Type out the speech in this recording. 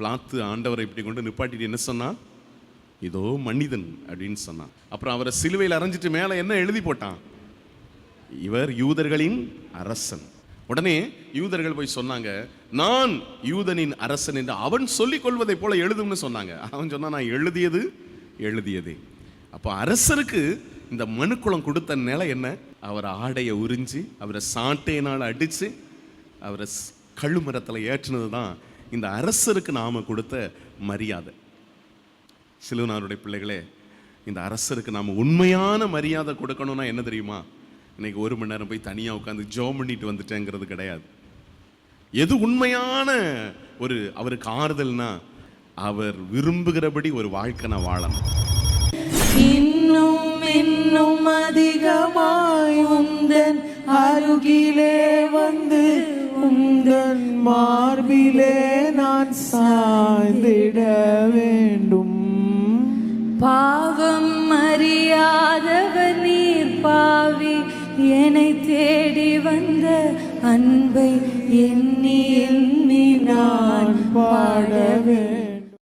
பிளாத்து ஆண்டவரை இப்படி கொண்டு நிப்பாட்டிட்டு என்ன சொன்னா, இதோ மனிதன் அப்படின்னு சொன்னான். அப்புறம் அவரை சிலுவையில் அரைஞ்சிட்டு மேலே என்ன எழுதி போட்டான், இவர் யூதர்களின் அரசன். உடனே யூதர்கள் போய் சொன்னாங்க, நான் யூதனின் அரசன் என்று அவன் சொல்லிக் கொள்வதை போல எழுதும்னு சொன்னாங்க. அவன் சொன்னா, நான் எழுதியதே. அப்போ அரசருக்கு இந்த மனுக்குளம் கொடுத்த நிலை என்ன, அவர் ஆடையை உறிஞ்சி அவரை சாட்டையினால் அடித்து அவரை கழுமரத்தில் ஏற்றினது தான் இந்த அரசருக்கு நாம கொடுத்த மரியாதை. சிலுவனாருடைய பிள்ளைகளே, இந்த அரசருக்கு நாம் உண்மையான மரியாதை கொடுக்கணும்னா என்ன தெரியுமா, இன்னைக்கு 1 மணி நேரம் போய் தனியாக உட்காந்து ஜெபம் பண்ணிட்டு வந்துட்டேங்கிறது கிடையாது. எது உண்மையான ஒரு அவருக்கு ஆறுதல்னா, அவர் விரும்புகிறபடி ஒரு வாழ்க்கை நான் வாழணும். இன்னும் இன்னும் அதிகமாய் உந்தன் அருகிலே வந்து உந்தன் மார்பிலே நான் சாய்ந்திட வேண்டும். பாவம் அறியாதவர் நீர் பாவி, என்னை தேடி வந்த அன்பை என்